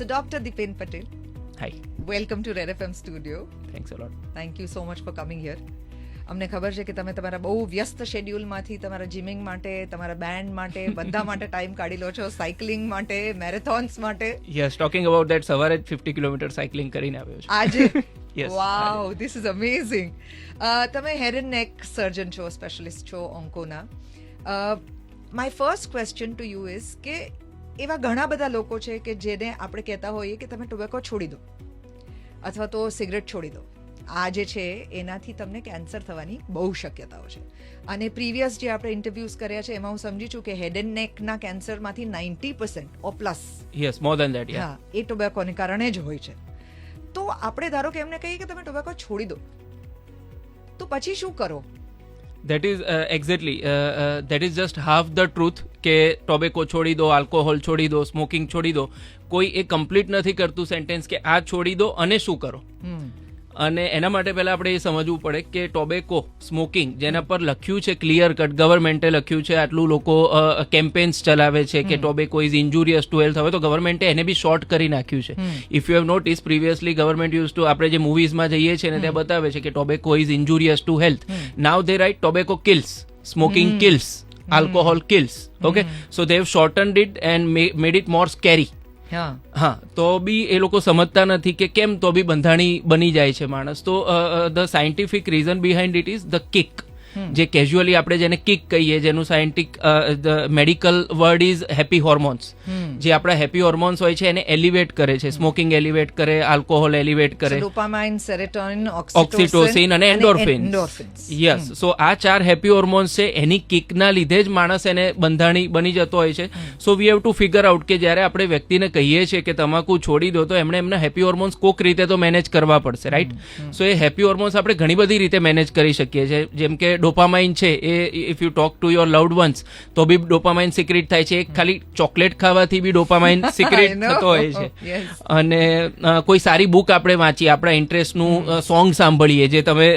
So, Dr. Dipen Patel. Hi. Welcome to Red FM studio. Thanks a lot. Thank you so much for coming here. અમને ખબર છે કે તમે તમારા બહુ વ્યસ્ત શેડ્યુલમાંથી તમારા જિમિંગ માટે, તમારા બેન્ડ માટે, બધા માટે ટાઈમ કાઢી લો છો, સાયકલિંગ માટે, મેરેથોન્સ માટે. Yes, talking about that, સવારે 50 કિલોમીટર સાયકલિંગ કરીને આવ્યો છું. આજે Yes. Wow, this is amazing. તમે હેર એન્ડ નેક સર્જન છો, સ્પેશિયલિસ્ટ છો ઓન્કોના. My first question to you is કે એવા ઘણા બધા લોકો છે કે જેને આપણે કહેતા હોઈએ કે તમે ટોબેકો છોડી દો અથવા તો સિગરેટ છોડી દો. આ જે છે એનાથી તમને કેન્સર થવાની બહુ શક્યતાઓ છે. અને પ્રીવિયસ જે આપણે ઇન્ટરવ્યુઝ કર્યા છે એમાં હું સમજી છું કે હેડ એન્ડ નેકના કેન્સરમાંથી 90% or plus Yes, more than that, yeah. હા એ ટોબેકોને કારણે જ હોય છે. તો આપણે ધારો કે એમને કહીએ કે તમે ટોબેકો છોડી દો, તો પછી શું કરો? That is exactly, that is just half the truth કે ટોબેકો છોડી દો, આલ્કોહોલ છોડી દો, સ્મોકિંગ છોડી દો. કોઈ એ કમ્પ્લીટ નથી કરતું સેન્ટેન્સ કે આ છોડી દો અને શું કરો. અને એના માટે પહેલા આપણે એ સમજવું પડે કે ટોબેકો સ્મોકિંગ જેના પર લખ્યું છે ક્લિયર કટ, ગવર્મેન્ટે લખ્યું છે, આટલું લોકો કેમ્પેન્સ ચલાવે છે કે tobacco is injurious to health. હવે તો ગવર્મેન્ટે એને બી શોર્ટ કરી નાખ્યું છે. If you have notice, previously government use to, આપણે જે મૂવીઝમાં જઈએ છીએ ને ત્યાં બતાવે છે કે tobacco is injurious to health. Now they write tobacco kills, smoking kills, alcohol kills. Okay, so they have shortened it and made it more scary. હા, તો બી એ લોકો સમજતા નથી કે કેમ તો બી બંધાણી બની જાય છે માણસ. તો the scientific reason behind it is the kick, જે કેઝ્યુઅલી આપણે જેને કિક કહીએ, જેનું scientific medical word is happy hormones. જે આપણા હેપી હોર્મોન્સ હોય છે એને એલિવેટ કરે છે. સ્મોકિંગ એલિવેટ કરે, આલ્કોહોલ એલિવેટ કરે, ડોપામાઇન, સેરોટોનિન, ઓક્સિટોસિન અને એન્ડોર્ફિન્સ. યસ, સો આ 4 હેપી હોર્મોન્સ છે, એની કિકના લીધે જ માણસ એને બંધાણી બની જતો હોય છે. So we have to figure out કે જ્યારે આપણે વ્યક્તિને કહીએ છીએ કે તમાકુ છોડી દો, તો એમણે એમના હેપી હોર્મોન્સ કોઈક રીતે તો મેનેજ કરવા પડશે, રાઈટ? સો એ હેપી હોર્મોન્સ આપણે ઘણી બધી રીતે મેનેજ કરી શકીએ છીએ. જેમ કે ડોપામાઇન છે, એ if you talk to your loved ones તો બી ડોપામાઇન સિક્રેટ થાય છે. એક ખાલી ચોકલેટ ખાવાથી બી ડોપામાઇન સિક્રેટ થતો હોય છે. અને કોઈ સારી બુક આપણે વાંચીએ, આપણા ઇન્ટરેસ્ટનું સોંગ સાંભળીએ, જે તમે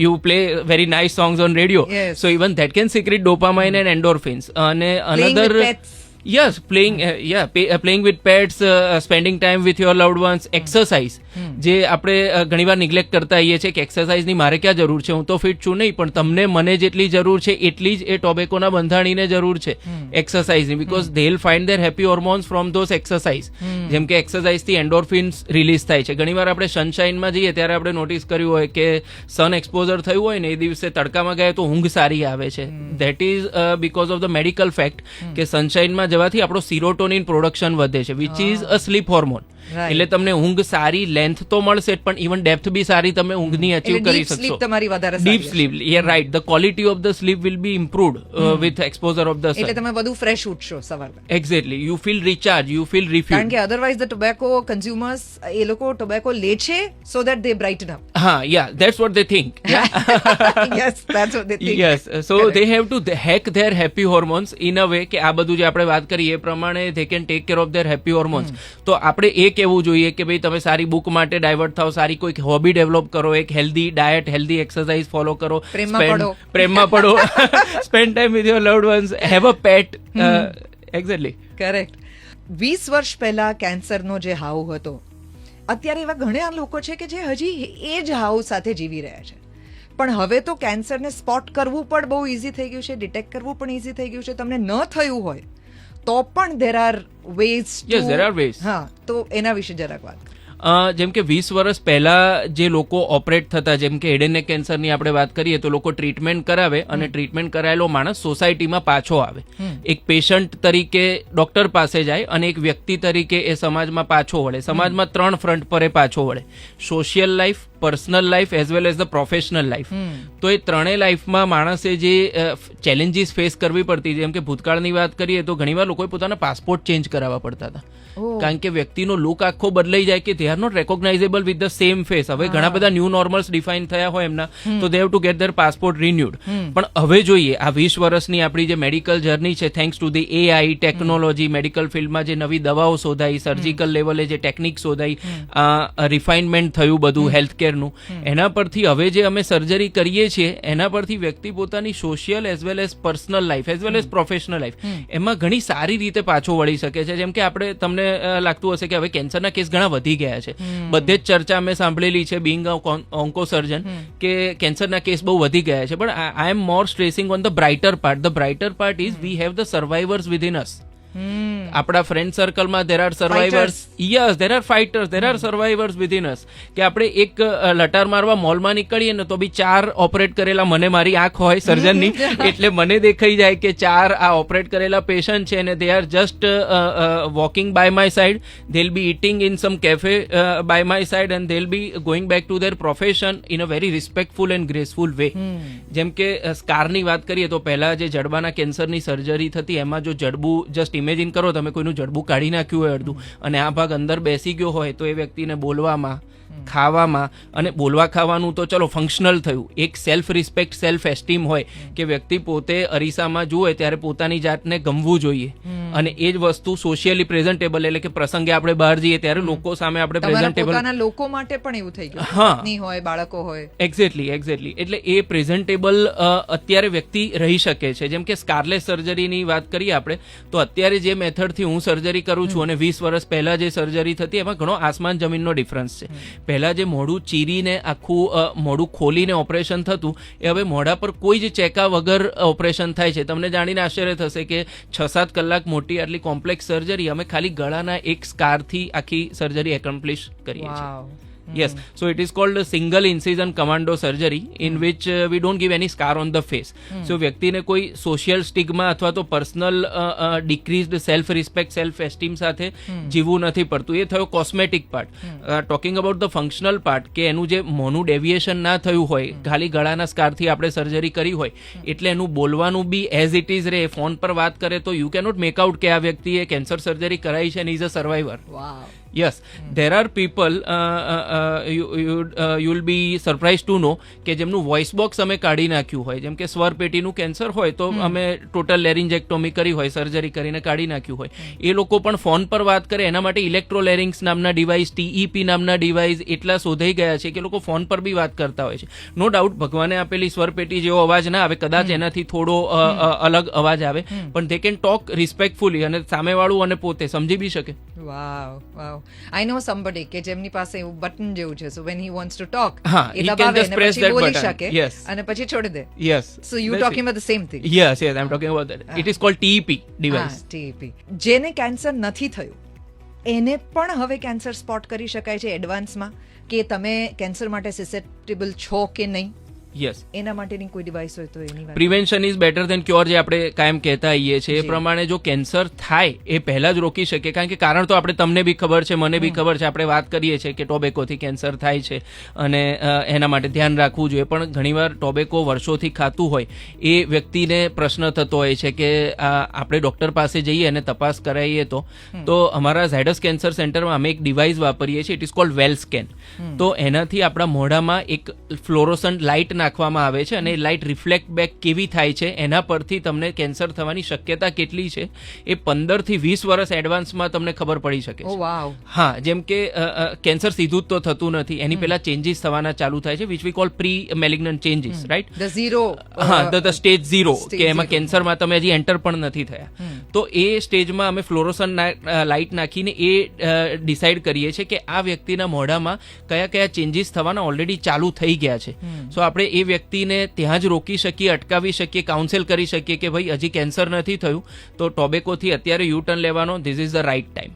you play very nice songs on radio, so even that can secrete dopamine and endorphins. અને another, yes, playing with pets, spending time with your loved ones, exercise. જે આપણે ઘણીવાર નિગ્લેક્ટ કરતા આવીએ છીએ કે એક્સરસાઇઝની મારે ક્યાં જરૂર છે, હું તો ફિટ છું. નહીં, પણ તમને મને જેટલી જરૂર છે એટલી જ એ ટોબેકોના બંધાણીને જરૂર છે એક્સરસાઇઝની, because they will find their happy hormones from those exercise. જેમ કે એક્સરસાઇઝથી એન્ડોર્ફિન્સ રિલીઝ થાય છે. ઘણીવાર આપણે સનશાઇનમાં જઈએ ત્યારે આપણે નોટિસ કર્યું હોય કે સન એક્સપોઝર થયું હોય ને એ દિવસે તડકામાં ગયા તો ઊંઘ સારી આવે છે. That is because of the medical fact કે સનશાઇનમાં જવાથી આપણો સિરોટોનિન પ્રોડક્શન વધે છે, which is a sleep hormone. એટલે તમને ઊંઘ સારી, લેન્થ તો મળશે પણ ઇવન ડેપ્થ બી સારી તમે ઊંઘની અચીવ કરી શકશો. તમારી વધારે deep sleep, yeah right, the quality of the sleep will be improved with exposure of the sun. એટલે તમે વધુ ફ્રેશ ઉઠશો સવારમાં. Exactly, you feel recharge, you feel refuelled. કારણ કે અધરવાઇઝ ધ ટોબેકો કન્ઝ્યુમર્સ, એ લોકો ટોબેકો લે છે so that they brighten up. હા, yeah, that's what they think. Yes, that's what they think. Yes, so they have to hack their happy hormones in a way કે આ બધું જે આપણે વાત કરી એ પ્રમાણે they can take care of their happy hormones. તો આપણે એ કહેવું જોઈએ કે ભાઈ તમે સારી બુક માટે ડાયવર્ટ થાઓ, સારી કોઈક હોબી ડેવલપ કરો, એક healthy diet, healthy exercise follow કરો, પ્રેમમાં પડો, spend time with your loved ones, have a pet. Exactly, correct. 20 વર્ષ પહેલા કેન્સરનો જે હાવ હતો, અત્યારે એવા ઘણા લોકો છે કે જે હજી એ જ હાવ સાથે જીવી રહ્યા છે. પણ હવે તો કેન્સરને સ્પોટ કરવું પણ બહુ ઇઝી થઈ ગયું છે, ડિટેક્ટ કરવું પણ ઇઝી થઈ ગયું છે. તમને ન થયું હોય તો પણ there are ways. Yes, there are ways. હા, તો એના વિશે જરાક વાત. જેમ કે 20 વર્ષ પહેલા જે લોકો ઓપરેટ થતા, જેમ કે હેડ એન્ડ નેક કેન્સરની આપણે વાત કરીએ તો લોકો ટ્રીટમેન્ટ કરાવે અને ટ્રીટમેન્ટ કરાયેલો માણસ સોસાયટીમાં પાછો આવે. એક પેશન્ટ તરીકે ડોક્ટર પાસે જાય અને એક વ્યક્તિ તરીકે એ સમાજમાં પાછો વળે. સમાજમાં 3 ફ્રન્ટ પર એ પાછો વળે: social life, personal life as well as the professional life. તો એ ત્રણેય લાઈફમાં માણસે જે ચેલેન્જીસ ફેસ કરવી પડતી, જેમ કે ભૂતકાળની વાત કરીએ તો ઘણીવાર લોકોએ પોતાના પાસપોર્ટ ચેન્જ કરાવવા પડતા હતા, કારણ કે વ્યક્તિનો લુક આખો બદલાઈ જાય કે they are not recognisable with the same face. હવે ઘણા બધા ન્યૂ નોર્મલ્સ ડિફાઇન થયા હોય એમના, તો they have to get their passport renewed. પણ હવે જોઈએ આ 20 વર્ષની આપણી જે મેડિકલ જર્ની છે, thanks to the AI technology, medical ફિલ્ડમાં જે નવી દવાઓ શોધાઈ, સર્જિકલ લેવલે જે ટેકનિક શોધાઈ, રિફાઇનમેન્ટ થયું બધું હેલ્થકેરનું, એના પરથી હવે જે અમે સર્જરી કરીએ છીએ એના પરથી વ્યક્તિ પોતાની social as well as personal life as well as professional life એમાં ઘણી સારી રીતે પાછો વળી શકે છે. જેમ કે આપણે તમને લાગતું હશે કે હવે કેન્સરના કેસ ઘણા વધી ગયા છે, બધે જ ચર્ચા મેં સાંભળેલી છે બિંગ ઓન્કો સર્જન કે કેન્સરના કેસ બહુ વધી ગયા છે. પણ I am more stressing on the brighter part. The brighter part is we have the survivors within us. આપણા ફ્રેન્ડ સર્કલમાં there are survivors, yes, there are fighters, there are survivors within us. કે આપણે એક લટાર મારવા મોલમાં નીકળીએ ને તો બી 4 ઓપરેટ કરેલા, મને મારી આંખ હોય સર્જનની એટલે મને દેખાઈ જાય કે 4 આ ઓપરેટ કરેલા પેશન્ટ છે ને they are just walking by my side, they'll be eating in some cafe by my side and they'll be going back to their profession in a very respectful and graceful way. જેમ કે સ્કારની વાત કરીએ તો પહેલા જે જડબાના કેન્સરની surgery થતી એમાં જો જડબું જસ્ટ ઇમેજિન કરો તમે, કોઈનું જડબું કાઢી નાખ્યું હોય અડધું અને આ ભાગ અંદર બેસી ગયો હોય તો એ વ્યક્તિને બોલવામાં, ખાવામાં, અને બોલવા ખાવાનું તો ચલો ફંક્શનલ થયું, એક સેલ્ફ રિસ્પેક્ટ, સેલ્ફ એસ્ટીમ હોય કે વ્યક્તિ પોતે અરીસામાં જુએ ત્યારે પોતાની જાતને ગમવું જોઈએ અને એ જ વસ્તુ સોશિયલી પ્રેઝન્ટેબલ, એટલે કે પ્રસંગે આપણે બહાર જઈએ ત્યારે લોકો સામે આપણે પ્રેઝન્ટેબલ, પોતાના લોકો માટે પણ એવું થઈ ગયું, પત્ની હોય, બાળકો હોય. એક્ઝેક્ટલી. એટલે એ પ્રેઝન્ટેબલ અત્યારે વ્યક્તિ રહી શકે છે. જેમ કે સ્કારલેસ સર્જરીની વાત કરીએ આપણે તો અત્યારે જે મેથડથી હું સર્જરી કરું છું અને 20 વર્ષ પહેલા જે સર્જરી થતી એમાં ઘણો આસમાન જમીનનો ડિફરન્સ છે. પહેલા જે મોઢું ચીરીને આખું મોઢું ખોલીને ઓપરેશન થતું એ હવે મોઢા પર કોઈ જ ચેકા વગર ઓપરેશન થાય છે. તમને જાણીને આશ્ચર્ય થશે કે 6-7 કલાક મોટી આટલી કોમ્પ્લેક્સ સર્જરી અમે ખાલી ગળાના એક સ્કારથી આખી સર્જરી એકોમ્પ્લિશ કરીએ છીએ. Yes, so it is called a single incision commando surgery in which we don't give any scar on the face. So વ્યક્તિને કોઈ સોશિયલ સ્ટિગ્મા અથવા તો personal decreased self respect, self esteem સાથે જીવવું નથી પડતું. એ થયો cosmetic part. Talking about the functional part, કે એનું જે મોંનું ડેવિએશન ના થયું હોય, ખાલી ગળાના સ્કારથી આપણે સર્જરી કરી હોય એટલે એનું બોલવાનું બી એઝ ઇટ ઇઝ રહે. ફોન પર વાત કરે તો યુ કેનોટ મેક આઉટ કે આ વ્યક્તિએ કેન્સર સર્જરી કરાઈ છે અને is a survivor. Yes, there are people you'll be surprised to know કે જેમનું વોઇસ બોક્સ અમે કાઢી નાખ્યું હોય, જેમ કે સ્વર પેટીનું કેન્સર હોય તો અમે ટોટલ લેરિન્જેક્ટોમી કરી હોય, સર્જરી કરીને કાઢી નાખ્યું હોય, એ લોકો પણ ફોન પર વાત કરે. એના માટે ઇલેક્ટ્રોલેરિંગ્સ નામના ડિવાઇસ, TEP નામના ડિવાઇસ એટલા શોધાઈ ગયા છે કે લોકો ફોન પર બી વાત કરતા હોય છે. નો ડાઉટ ભગવાને આપેલી સ્વર પેટી જેવો અવાજ ના આવે, કદાચ એનાથી થોડો અલગ અવાજ આવે, પણ દે કેન ટોક રિસ્પેક્ટફુલી અને સામેવાળું અને પોતે સમજી બી શકે. વાવ વાવ. I know somebody કે જેમની પાસે એવું બટન જેવું છે, so when he wants to talk he can just press that બોલી button. શકે Yes, અને પછી છોડી દે. yes, So you talking about the same thing? yes, I'm talking about that. It is called TEP device. TEP. જેને cancer નથી થયું એને પણ હવે કેન્સર સ્પોટ કરી શકાય છે એડવાન્સમાં, કે તમે કેન્સર માટે સસેપ્ટેબલ છો કે નહીં? યસ, એના માટેની કોઈ ડિવાઇસ હોય તો એની વાત. Prevention is better than cure જે આપણે કાયમ કહેતા આવીએ છીએ એ પ્રમાણે જો કેન્સર થાય એ પહેલા જ રોકી શકે. કારણ કે કારણ તો આપણે, તમને બી ખબર છે, મને બી ખબર છે, આપણે વાત કરીએ છીએ કે ટોબેકોથી કેન્સર થાય છે અને એના માટે ધ્યાન રાખવું જોઈએ. પણ ઘણીવાર ટોબેકો વર્ષોથી ખાતું હોય એ વ્યક્તિને પ્રશ્ન થતો હોય છે કે આપણે ડોક્ટર પાસે જઈએ અને તપાસ કરાવીએ તો અમારા ઝાયડસ કેન્સર સેન્ટરમાં અમે એક ડિવાઇસ વાપરીએ છીએ, it is called well scan. તો એનાથી આપણા મોઢામાં એક ફ્લોરોસન્ટ લાઇટ નાખવામાં આવે છે અને લાઇટ રિફ્લેક્ટ બેક કેવી થાય છે એના પરથી તમને કેન્સર થવાની શક્યતા કેટલી છે એ 15 થી 20 વર્ષ એડવાન્સમાં તમને ખબર પડી શકે છે. હા, જેમ કે કેન્સર સીધું જ તો થતું નથી, એની પહેલા ચેન્જીસ થવાના ચાલુ થાય છે, which we call pre malignant changes, right? The zero, હા, ધ સ્ટેજ 0, કે એમાં કેન્સરમાં તમે હજી એન્ટર પણ નથી થયા. તો એ સ્ટેજમાં અમે ફ્લોરોસન્ટ લાઇટ નાખીને એ ડિસાઇડ કરીએ છીએ કે આ વ્યક્તિના મોઢામાં કયા કયા ચેન્જીસ થવાના ઓલરેડી ચાલુ થઈ ગયા છે. સો આપણે એ વ્યક્તિને ત્યાં જ રોકી શકીએ, અટકાવી શકીએ, કાઉન્સેલ કરી શકીએ કે ભાઈ હજી કેન્સર નથી થયું તો ટોબેકોથી અત્યારે યુ ટર્ન લેવાનો, this is the right time.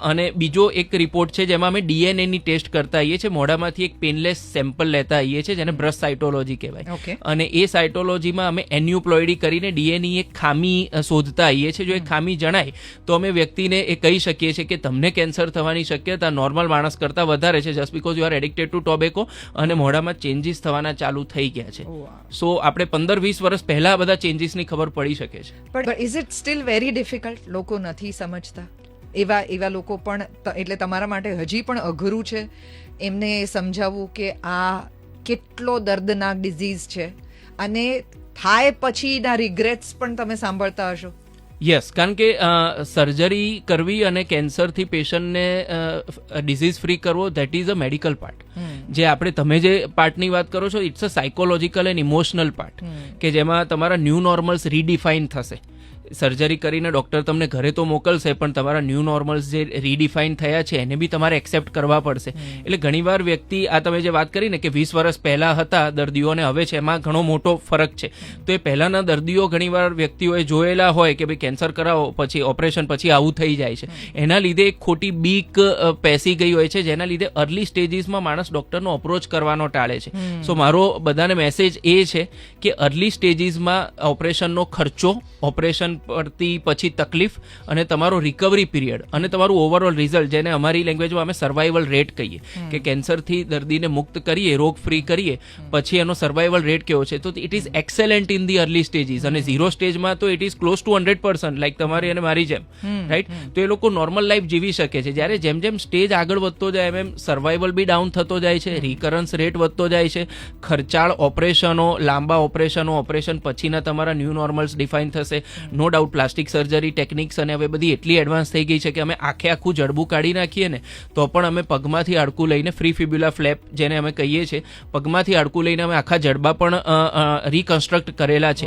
અને બીજો એક રિપોર્ટ છે જેમાં અમે DNA ની ટેસ્ટ કરતા આવીએ છીએ, મોઢામાંથી એક પેનલેસ સેમ્પલ લેતા આવીએ છીએ જેને બ્રશ સાયટોલોજી કહેવાય. અને એ સાયટોલોજીમાં અમે એન્યુપ્લોઇડી કરીને DNA એક ખામી શોધતા આવીએ છીએ. જો એ ખામી જણાય તો અમે વ્યક્તિને એ કહી શકીએ છીએ કે તમને કેન્સર થવાની શક્યતા નોર્મલ માણસ કરતાં વધારે છે, just because you are addicted to tobacco અને મોઢામાં ચેન્જીસ થવાના ચાલુ થઈ ગયા છે. સો આપણે 15-20 વર્ષ પહેલા બધા ચેન્જીસની ખબર પડી શકે છે. પણ is it steel very difficult? લોકો નથી સમજતા એવા લોકો પણ એટલે તમારા માટે હજી પણ અઘરું છે એમને સમજાવવું કે આ કેટલો દર્દનાક ડિઝીઝ છે, અને થાય પછીના રિગ્રેટ્સ પણ તમે સાંભળતા હશો. યસ, કારણ કે સર્જરી કરવી અને કેન્સરથી પેશન્ટને ડિઝીઝ ફ્રી કરવો, that is a medical part. જે આપણે તમે જે પાર્ટની વાત કરો છો, it's a psychological and emotional part, કે જેમાં તમારા ન્યૂ નોર્મલ્સ રીડિફાઇન થશે. સર્જરી કરીને ડૉક્ટર તમને ઘરે તો મોકલશે, પણ તમારા ન્યૂ નોર્મલ્સ જે રીડિફાઇન થયા છે એને બી તમારે એક્સેપ્ટ કરવા પડશે. એટલે ઘણીવાર વ્યક્તિ, આ તમે જે વાત કરી ને કે 20 વર્ષ પહેલાં હતા દર્દીઓને હવે છે, એમાં ઘણો મોટો ફરક છે. તો એ પહેલાંના દર્દીઓ ઘણીવાર વ્યક્તિઓએ જોયેલા હોય કે ભાઈ કેન્સર કરાવો પછી ઓપરેશન પછી આવું થઈ જાય છે, એના લીધે એક ખોટી બીક પેસી ગઈ હોય છે, જેના લીધે અર્લી સ્ટેજીસમાં માણસ ડૉક્ટરનો અપ્રોચ કરવાનો ટાળે છે. સો મારો બધાને મેસેજ એ છે કે અર્લી સ્ટેજીસમાં ઓપરેશનનો ખર્ચો, ઓપરેશન પડતી પછી તકલીફ અને તમારો રિકવરી પીરિયડ અને તમારું ઓવરઓલ રિઝલ્ટ, જેને અમારી લેંગ્વેજમાં અમે સર્વાઈવલ રેટ કહીએ, કે કેન્સરથી દર્દીને મુક્ત કરીએ, રોગ ફ્રી કરીએ, પછી એનો સર્વાઈવલ રેટ કેવો છે, તો it is excellent in the early stages. અને 0 સ્ટેજમાં તો it is close to 100%, like તમારી અને મારી જેમ, રાઈટ. તો એ લોકો નોર્મલ લાઈફ જીવી શકે છે. જ્યારે જેમ જેમ સ્ટેજ આગળ વધતો જાય એમ સર્વાઈવલ બી ડાઉન થતો જાય છે, રિકરન્સ રેટ વધતો જાય છે, ખર્ચાળ ઓપરેશનો, લાંબા ઓપરેશનો, ઓપરેશન પછીના તમારા ન્યૂ નોર્મલ્સ ડિફાઇન થશે. No doubt plastic surgery techniques અને હવે બધી એટલી એડવાન્સ થઈ ગઈ છે કે અમે આખું જડબું કાઢી નાખીએ ને તો પણ અમે પગમાંથી હાડકું લઈને, ફ્રી ફિબ્યુલા ફ્લેપ જેને અમે કહીએ છીએ, પગમાંથી હાડકું લઈને અમે આખા જડબા પણ રિકન્સ્ટ્રક્ટ કરેલા છે.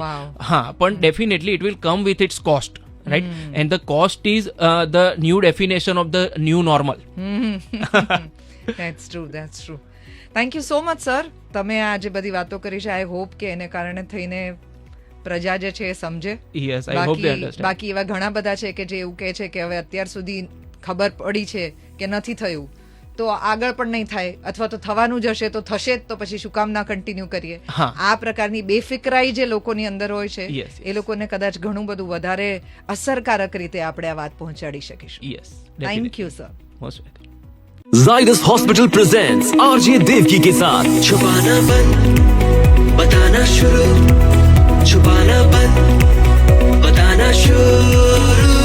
હા, પણ definitely it will come with its cost, right? And the cost is the new definition of the new normal. That's true. Thank you so much, sir. તમે આ જે બધી વાતો કરી છે, આઈ હોપ કે એને કારણે થઈને પ્રજા જે છે એ સમજે. Yes, I hope they understand. બાકી એવા ઘણા બધા છે કે જે એવું કહે છે કે હવે અત્યાર સુધી ખબર પડી છે કે નથી થયું તો આગળ પણ નહીં થાય, અથવા તો થવાનું જ હશે તો થશે જ, તો પછી શું કામ ના કન્ટિન્યુ કરીએ. આ પ્રકારની બેફિકરાઈ જે લોકોની અંદર હોય છે, એ લોકોને કદાચ ઘણું બધું વધારે અસરકારક રીતે આપણે આ વાત પહોંચાડી શકીશું. Yes, thank you sir. most welcome. Zydus Hospital presents RJ Devki के साथ छुपाना बंद बताना शुरू, छुपाना बंद बताना शुरू.